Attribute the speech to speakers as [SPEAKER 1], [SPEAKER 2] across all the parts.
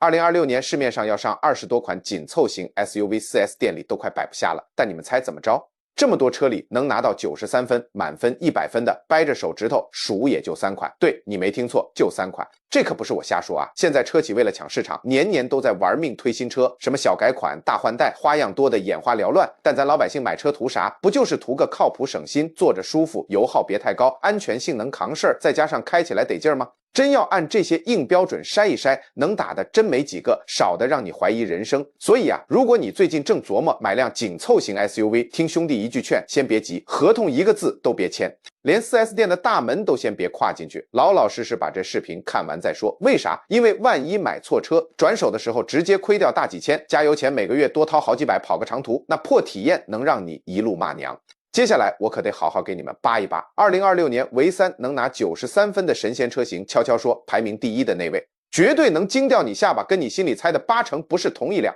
[SPEAKER 1] 2026年市面上要上20多款紧凑型 SUV 4S 店里都快摆不下了，但你们猜怎么着？这么多车里能拿到93分，满分100分的，掰着手指头数也就3款。对，你没听错，就3款。这可不是我瞎说啊！现在车企为了抢市场，年年都在玩命推新车，什么小改款、大换代，花样多的眼花缭乱。但咱老百姓买车图啥？不就是图个靠谱省心，坐着舒服，油耗别太高，安全性能扛事儿，再加上开起来得劲儿吗？真要按这些硬标准筛一筛，能打的真没几个，少的让你怀疑人生。所以啊，如果你最近正琢磨买辆紧凑型 SUV， 听兄弟一句劝，先别急，合同一个字都别签，连 4S 店的大门都先别跨进去，老老实实把这视频看完再说。为啥？因为万一买错车，转手的时候直接亏掉大几千，加油钱每个月多掏好几百跑个长途，那破体验能让你一路骂娘。接下来我可得好好给你们扒一扒2026年唯3能拿93分的神仙车型，悄悄说排名第1的那位，绝对能惊掉你下巴，跟你心里猜的8成不是同一辆。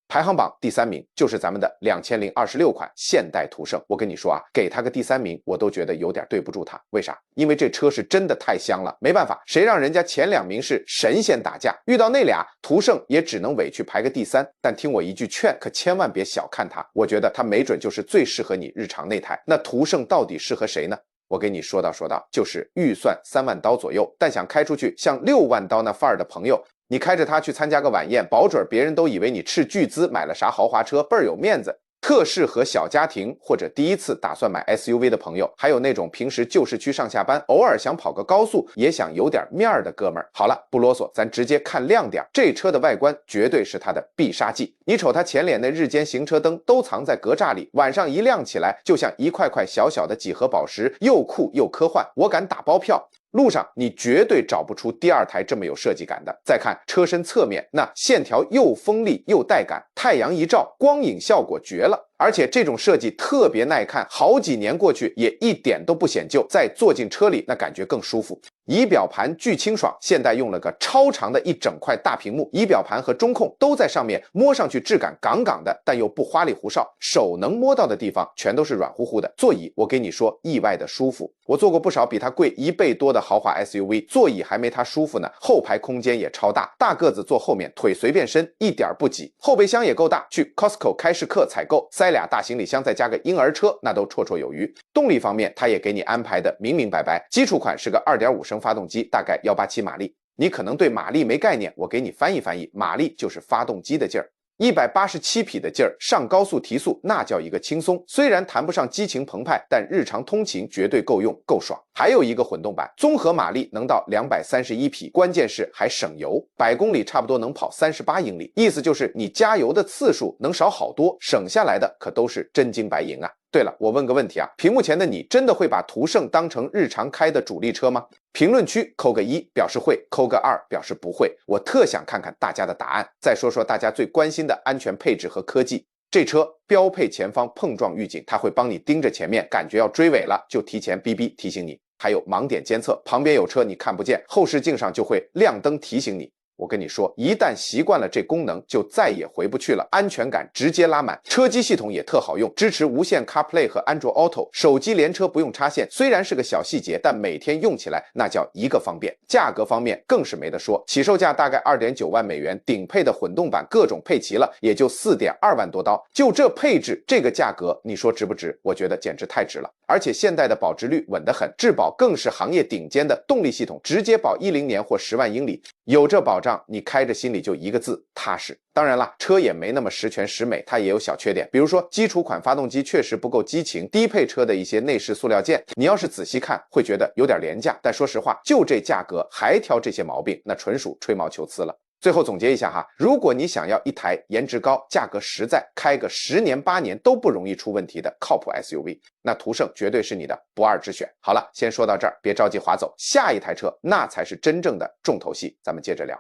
[SPEAKER 1] 排行榜第3名就是咱们的2026款现代途胜。我跟你说啊，给他个第3名我都觉得有点对不住他。为啥？因为这车是真的太香了，没办法，谁让人家前2名是神仙打架，遇到那俩途胜也只能委屈排个第3。但听我一句劝，可千万别小看它，我觉得它没准就是最适合你日常那台。那途胜到底适合谁呢？我给你说道，就是预算3万刀左右，但想开出去像6万刀那范儿的朋友。你开着它去参加个晚宴，保准别人都以为你斥巨资买了啥豪华车，倍儿有面子。特适合小家庭或者第一次打算买 SUV 的朋友，还有那种平时旧市区上下班，偶尔想跑个高速也想有点面儿的哥们儿。好了，不啰嗦，咱直接看亮点。这车的外观绝对是它的必杀技。你瞅它前脸那日间行车灯都藏在格栅里，晚上一亮起来，就像一块块小小的几何宝石，又酷又科幻。我敢打包票，路上你绝对找不出第2台这么有设计感的。再看车身侧面，那线条又锋利又带感，太阳一照，光影效果绝了。而且这种设计特别耐看，好几年过去也一点都不显旧，再坐进车里那感觉更舒服。仪表盘巨清爽，现代用了个超长的一整块大屏幕，仪表盘和中控都在上面，摸上去质感杠杠的，但又不花里胡哨，手能摸到的地方全都是软乎乎的。座椅我给你说意外的舒服，我坐过不少比它贵1倍多的豪华 SUV， 座椅还没它舒服呢，后排空间也超大，大个子坐后面腿随便伸，一点不挤，后备箱也够大，去 Costco 开市客采购塞俩大行李箱再加个婴儿车那都绰绰有余。动力方面它也给你安排的明明白白，基础款是个 2.5 升发动机，大概187马力。你可能对马力没概念，我给你翻译翻译，马力就是发动机的劲儿。187匹的劲儿，上高速提速那叫一个轻松，虽然谈不上激情澎湃，但日常通勤绝对够用够爽。还有一个混动版，综合马力能到231匹，关键是还省油，100公里差不多能跑38英里，意思就是你加油的次数能少好多，省下来的可都是真金白银啊。对了，我问个问题啊，屏幕前的你真的会把途胜当成日常开的主力车吗？评论区扣个1表示会，扣个2表示不会，我特想看看大家的答案。再说说大家最关心的安全配置和科技，这车标配前方碰撞预警，它会帮你盯着前面，感觉要追尾了就提前哔哔提醒你。还有盲点监测，旁边有车你看不见，后视镜上就会亮灯提醒你。我跟你说，一旦习惯了这功能，就再也回不去了，安全感直接拉满。车机系统也特好用，支持无线 CarPlay 和安卓 Auto， 手机连车不用插线，虽然是个小细节，但每天用起来那叫一个方便。价格方面更是没得说，起售价大概 2.9 万美元，顶配的混动版各种配齐了，也就 4.2 万多刀。就这配置，这个价格，你说值不值？我觉得简直太值了。而且现代的保值率稳得很，质保更是行业顶尖的动力系统，直接保10年或10万英里，有这保障，你开着心里就一个字踏实。当然啦，车也没那么十全十美，它也有小缺点，比如说基础款发动机确实不够激情，低配车的一些内饰塑料件，你要是仔细看会觉得有点廉价，但说实话，就这价格还挑这些毛病，那纯属吹毛求疵了。最后总结一下哈，如果你想要一台颜值高、价格实在、开个10年8年都不容易出问题的靠谱 SUV， 那途胜绝对是你的不二之选。好了，先说到这儿，别着急划走，下一台车那才是真正的重头戏，咱们接着聊。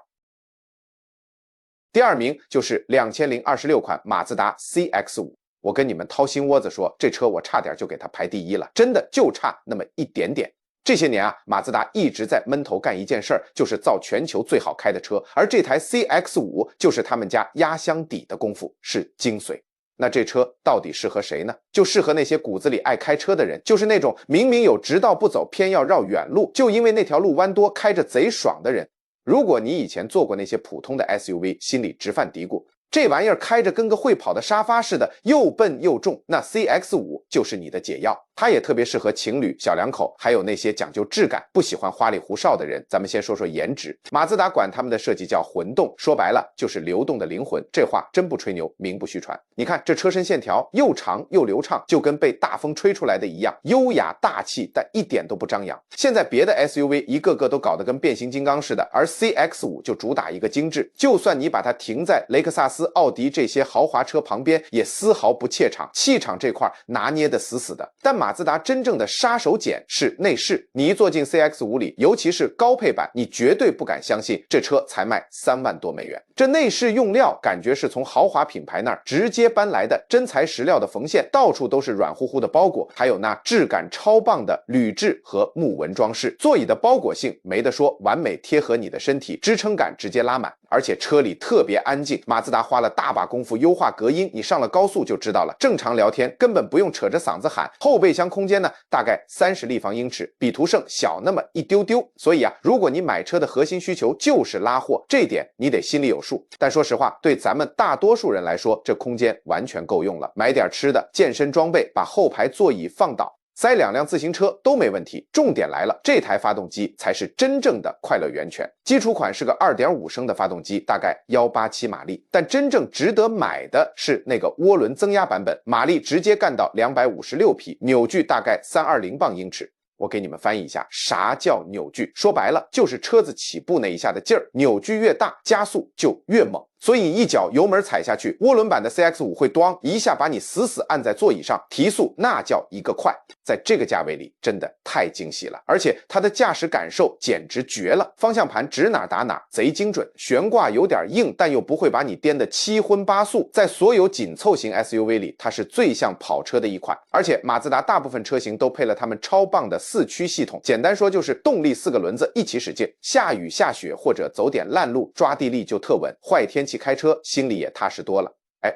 [SPEAKER 1] 第2名就是2026款马自达 CX-5， 我跟你们掏心窝子说，这车我差点就给它排第1了，真的就差那么一点点。这些年啊，马自达一直在闷头干一件事儿，就是造全球最好开的车，而这台 CX-5 就是他们家压箱底的功夫，是精髓。那这车到底适合谁呢？就适合那些骨子里爱开车的人，就是那种明明有直道不走，偏要绕远路，就因为那条路弯多，开着贼爽的人。如果你以前坐过那些普通的 SUV， 心里直犯嘀咕，这玩意儿开着跟个会跑的沙发似的，又笨又重，那 CX-5 就是你的解药。它也特别适合情侣、小两口，还有那些讲究质感、不喜欢花里胡哨的人。咱们先说说颜值，马自达管他们的设计叫混动，说白了就是流动的灵魂。这话真不吹牛，名不虚传。你看这车身线条又长又流畅，就跟被大风吹出来的一样，优雅大气，但一点都不张扬。现在别的 SUV 一个个都搞得跟变形金刚似的，而 CX-5 就主打一个精致。就算你把它停在雷克萨斯、奥迪这些豪华车旁边，也丝毫不怯场，气场这块拿捏得死死的。但马自达真正的杀手锏是内饰，你一坐进 CX-5 里，尤其是高配版，你绝对不敢相信这车才卖3万多美元。这内饰用料感觉是从豪华品牌那儿直接搬来的，真材实料的缝线，到处都是软乎乎的包裹，还有那质感超棒的铝制和木纹装饰。座椅的包裹性没得说，完美贴合你的身体，支撑感直接拉满。而且车里特别安静，马自达花了大把功夫优化隔音，你上了高速就知道了。正常聊天根本不用扯着嗓子喊。后备箱空间呢，大概30立方英尺，比途胜小那么一丢丢。所以啊，如果你买车的核心需求就是拉货，这点你得心里有数。但说实话，对咱们大多数人来说，这空间完全够用了。买点吃的、健身装备，把后排座椅放倒，塞2辆自行车都没问题。重点来了，这台发动机才是真正的快乐源泉。基础款是个 2.5 升的发动机，大概187马力，但真正值得买的是那个涡轮增压版本，马力直接干到256匹，扭矩大概320磅英尺。我给你们翻译一下，啥叫扭矩？说白了就是车子起步那一下的劲儿，扭矩越大，加速就越猛。所以一脚油门踩下去，涡轮版的 CX-5 会咣一下把你死死按在座椅上，提速那叫一个快。在这个价位里真的太惊喜了，而且它的驾驶感受简直绝了，方向盘指哪打哪，贼精准，悬挂有点硬，但又不会把你颠得七荤八素。在所有紧凑型 SUV 里，它是最像跑车的一款。而且马自达大部分车型都配了他们超棒的4驱系统，简单说就是动力4个轮子一起使劲，下雨下雪或者走点烂路，抓地力就特稳，坏天气开车心里也踏实多了。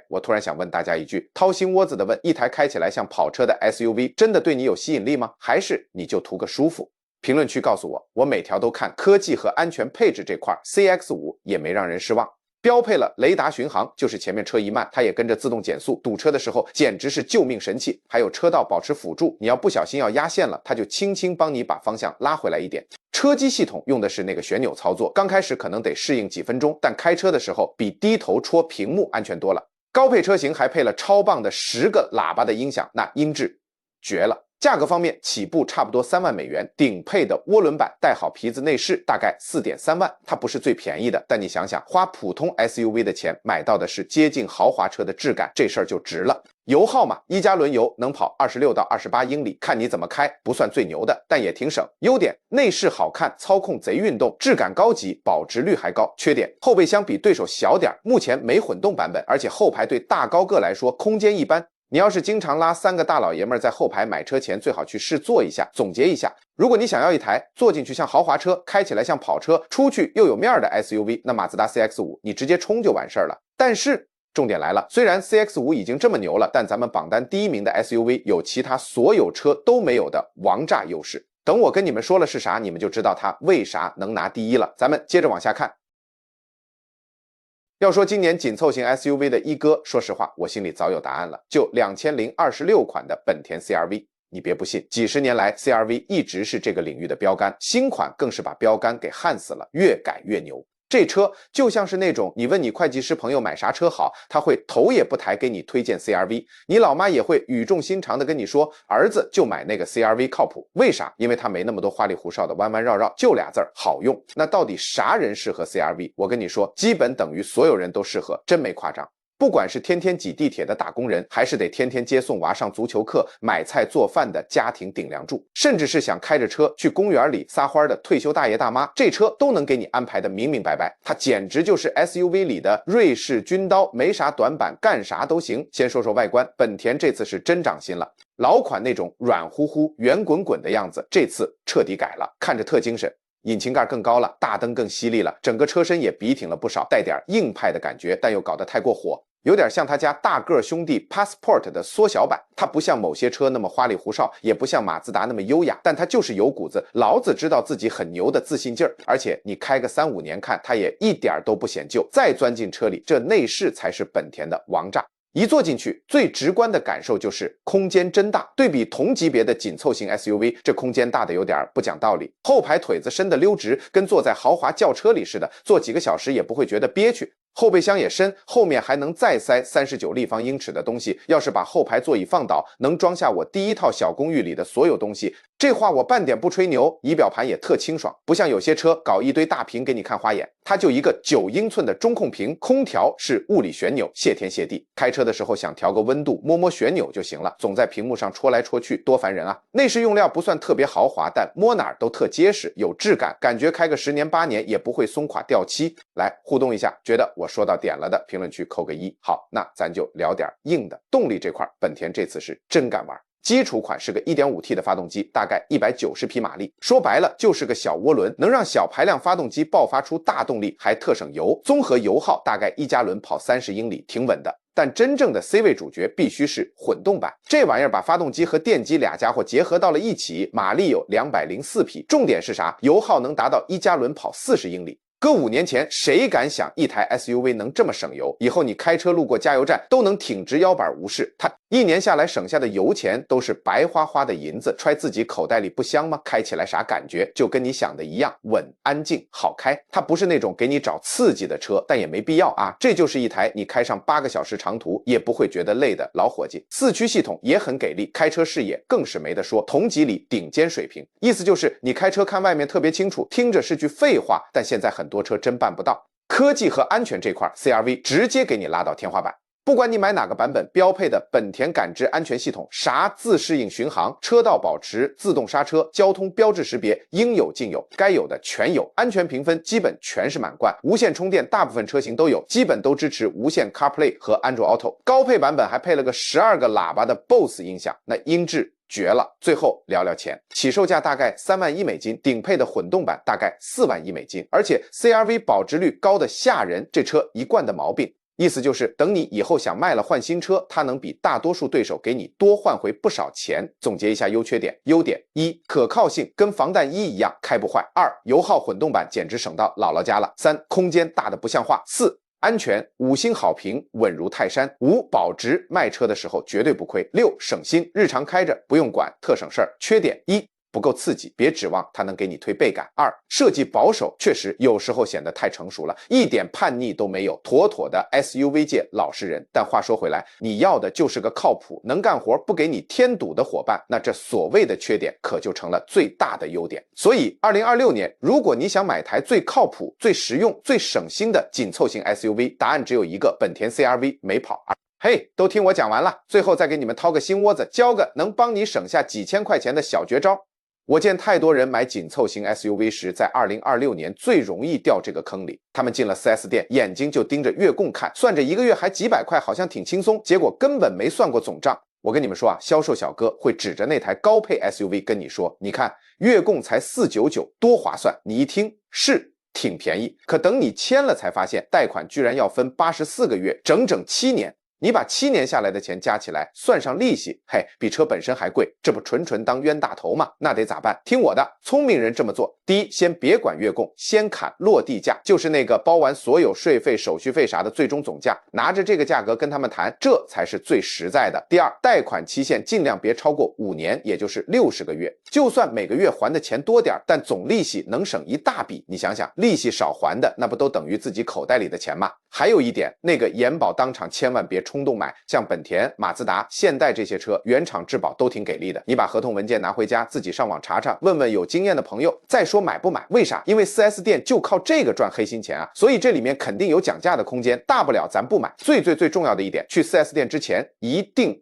[SPEAKER 1] 我突然想问大家一句，掏心窝子的问，一台开起来像跑车的 SUV 真的对你有吸引力吗？还是你就图个舒服？评论区告诉我，我每条都看。科技和安全配置这块 CX-5 也没让人失望，标配了雷达巡航，就是前面车一慢它也跟着自动减速，堵车的时候简直是救命神器。还有车道保持辅助，你要不小心要压线了，它就轻轻帮你把方向拉回来一点。车机系统用的是那个旋钮操作，刚开始可能得适应几分钟，但开车的时候比低头戳屏幕安全多了。高配车型还配了超棒的10个喇叭的音响，那音质绝了。价格方面起步差不多3万美元，顶配的涡轮版带好皮子内饰大概4.3万，它不是最便宜的，但你想想，花普通 SUV 的钱买到的是接近豪华车的质感，这事儿就值了。油耗嘛，1加轮油能跑26到28英里，看你怎么开，不算最牛的，但也挺省。优点，内饰好看，操控贼运动，质感高级，保值率还高。缺点，后备箱比对手小点，目前没混动版本，而且后排对大高个来说空间一般。你要是经常拉3个大老爷们在后排，买车前最好去试坐一下。总结一下，如果你想要一台坐进去像豪华车，开起来像跑车，出去又有面的 SUV， 那马自达 CX-5 你直接冲就完事儿了。但是重点来了，虽然 CX-5 已经这么牛了，但咱们榜单第1名的 SUV 有其他所有车都没有的王炸优势。等我跟你们说了是啥，你们就知道它为啥能拿第1了。咱们接着往下看。要说今年紧凑型 SUV 的一哥，说实话我心里早有答案了，就2026款的本田 CR-V。你别不信，几十年来 CR-V 一直是这个领域的标杆，新款更是把标杆给焊死了，越改越牛。这车就像是那种你问你会计师朋友买啥车好，他会头也不抬给你推荐 CR-V， 你老妈也会语重心长的跟你说，儿子就买那个 CR-V 靠谱。为啥？因为它没那么多花里胡哨的弯弯绕绕，就俩字儿好用。那到底啥人适合 CR-V？ 我跟你说，基本等于所有人都适合，真没夸张。不管是天天挤地铁的打工人，还是得天天接送娃上足球课、买菜做饭的家庭顶梁柱，甚至是想开着车去公园里撒欢的退休大爷大妈，这车都能给你安排的明明白白。它简直就是 SUV 里的瑞士军刀，没啥短板，干啥都行。先说说外观，本田这次是真长心了，老款那种软乎乎、圆滚滚的样子，这次彻底改了，看着特精神。引擎盖更高了，大灯更犀利了，整个车身也笔挺了不少，带点硬派的感觉，但又搞得太过火。有点像他家大个兄弟 Passport 的缩小版。它不像某些车那么花里胡哨，也不像马自达那么优雅，但它就是有股子老子知道自己很牛的自信劲儿。而且你开个3-5年看，它也一点都不显旧。再钻进车里，这内饰才是本田的王炸。一坐进去，最直观的感受就是空间真大。对比同级别的紧凑型 SUV， 这空间大的有点不讲道理。后排腿子伸得溜直，跟坐在豪华轿车里似的，坐几个小时也不会觉得憋屈。后备箱也深，后面还能再塞39立方英尺的东西。要是把后排座椅放倒，能装下我第一套小公寓里的所有东西。这话我半点不吹牛。仪表盘也特清爽，不像有些车搞一堆大屏给你看花眼，它就一个9英寸的中控屏，空调是物理旋钮，谢天谢地。开车的时候想调个温度，摸摸旋钮就行了，总在屏幕上戳来戳去，多烦人啊！内饰用料不算特别豪华，但摸哪儿都特结实，有质感，感觉开个10年8年也不会松垮掉漆。来互动一下，觉得我说到点了的，评论区扣个1。好，那咱就聊点硬的。动力这块，本田这次是真敢玩。基础款是个 1.5T 的发动机，大概190匹马力，说白了就是个小涡轮，能让小排量发动机爆发出大动力，还特省油。综合油耗大概1加仑跑30英里，挺稳的。但真正的 C 位主角必须是混动版，这玩意儿把发动机和电机俩家伙结合到了一起，马力有204匹，重点是啥？油耗能达到1加仑跑40英里。搁5年前，谁敢想一台 SUV 能这么省油？以后你开车路过加油站都能挺直腰板无视。它1年下来省下的油钱都是白花花的银子，揣自己口袋里不香吗？开起来啥感觉？就跟你想的一样，稳、安静、好开。它不是那种给你找刺激的车，但也没必要啊。这就是一台你开上8个小时长途也不会觉得累的老伙计。4驱系统也很给力，开车视野更是没得说，同级里顶尖水平。意思就是你开车看外面特别清楚，听着是句废话，但现在很多车真办不到。科技和安全这块 CR-V 直接给你拉到天花板。不管你买哪个版本，标配的本田感知安全系统，啥自适应巡航、车道保持、自动刹车、交通标志识别，应有尽有，该有的全有。安全评分基本全是满贯，无线充电大部分车型都有，基本都支持无线 CarPlay 和安卓 Auto。高配版本还配了个12个喇叭的 BOSE 音响，那音质绝了。最后聊聊钱，起售价大概3万1美金，顶配的混动版大概4万1美金，而且 CR-V 保值率高的吓人，这车一贯的毛病。意思就是等你以后想卖了换新车，它能比大多数对手给你多换回不少钱。总结一下优缺点。优点：1. 可靠性跟防弹衣一样，开不坏。2. 油耗混动版简直省到姥姥家了。3. 空间大的不像话。4. 安全5星好评，稳如泰山。5. 保值，卖车的时候绝对不亏。6. 省心，日常开着不用管，特省事儿。缺点：1. 不够刺激，别指望它能给你推背感。2. 设计保守，确实有时候显得太成熟了，一点叛逆都没有，妥妥的 SUV 界老实人。但话说回来，你要的就是个靠谱、能干活、不给你添堵的伙伴，那这所谓的缺点可就成了最大的优点。所以2026年，如果你想买台最靠谱、最实用、最省心的紧凑型 SUV， 答案只有一个：本田 CR-V 没跑。嘿，都听我讲完了，最后再给你们掏个心窝子，教个能帮你省下几千块钱的小绝招。我见太多人买紧凑型 SUV 时，在2026年最容易掉这个坑里。他们进了 4S 店，眼睛就盯着月供看，算着1个月还几百块，好像挺轻松，结果根本没算过总账。我跟你们说啊，销售小哥会指着那台高配 SUV 跟你说，你看月供才499，多划算。你一听是挺便宜，可等你签了才发现，贷款居然要分84个月，整整7年。你把7年下来的钱加起来，算上利息，嘿，比车本身还贵，这不纯纯当冤大头吗？那得咋办？听我的，聪明人这么做：第一，先别管月供，先砍落地价，就是那个包完所有税费、手续费啥的最终总价，拿着这个价格跟他们谈，这才是最实在的。第二，贷款期限尽量别超过5年，也就是60个月。就算每个月还的钱多点，但总利息能省一大笔。你想想，利息少还的，那不都等于自己口袋里的钱吗？还有一点，那个延保当场千万别冲动买，像本田、马自达、现代这些车，原厂质保都挺给力的。你把合同文件拿回家，自己上网查查，问问有经验的朋友，再说买不买。为啥？因为 4S 店就靠这个赚黑心钱啊，所以这里面肯定有讲价的空间，大不了咱不买。最重要的一点，去 4S 店之前一定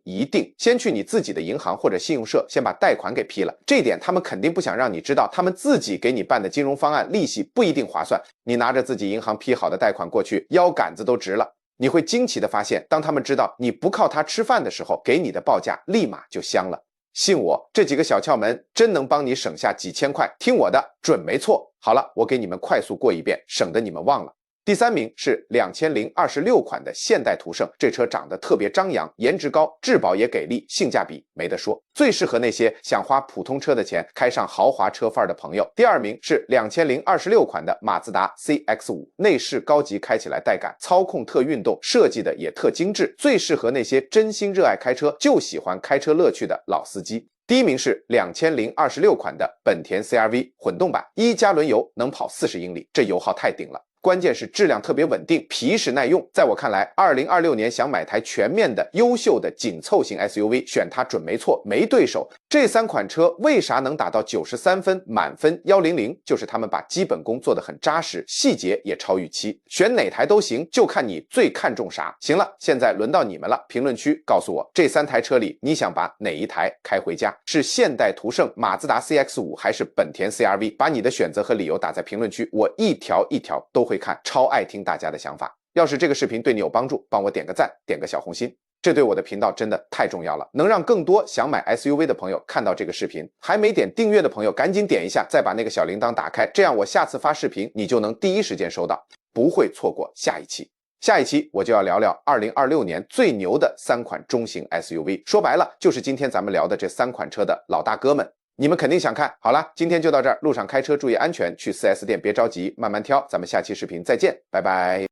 [SPEAKER 1] 先去你自己的银行或者信用社，先把贷款给批了。这点他们肯定不想让你知道，他们自己给你办的金融方案利息不一定划算，你拿着自己银行批好的贷款过去，腰杆子都直了。你会惊奇的发现，当他们知道你不靠它吃饭的时候，给你的报价立马就香了。信我，这几个小窍门真能帮你省下几千块，听我的，准没错。好了，我给你们快速过一遍，省得你们忘了。第3名是2026款的现代途胜，这车长得特别张扬，颜值高，质保也给力，性价比没得说，最适合那些想花普通车的钱开上豪华车范儿的朋友。第2名是2026款的马自达 CX-5，内饰高级，开起来带感，操控特运动，设计的也特精致，最适合那些真心热爱开车就喜欢开车乐趣的老司机。第1名是2026款的本田 CR-V 混动版，1加仑油能跑40英里，这油耗太顶了。关键是质量特别稳定，皮实耐用。在我看来，2026年想买台全面的、优秀的紧凑型 SUV， 选它准没错，没对手。这3款车为啥能打到93分满分100？就是他们把基本功做得很扎实，细节也超预期。选哪台都行，就看你最看重啥。行了，现在轮到你们了，评论区告诉我，这3台车里你想把哪一台开回家？是现代途胜、马自达 CX-5 还是本田 CR-V？ 把你的选择和理由打在评论区，我一条一条都会看，超爱听大家的想法。要是这个视频对你有帮助，帮我点个赞，点个小红心，这对我的频道真的太重要了，能让更多想买 SUV 的朋友看到这个视频。还没点订阅的朋友赶紧点一下，再把那个小铃铛打开，这样我下次发视频你就能第一时间收到，不会错过下一期。下一期我就要聊聊2026年最牛的3款中型 SUV， 说白了就是今天咱们聊的这3款车的老大哥们。你们肯定想看，好了，今天就到这儿，路上开车注意安全，去4S店别着急，慢慢挑，咱们下期视频再见，拜拜。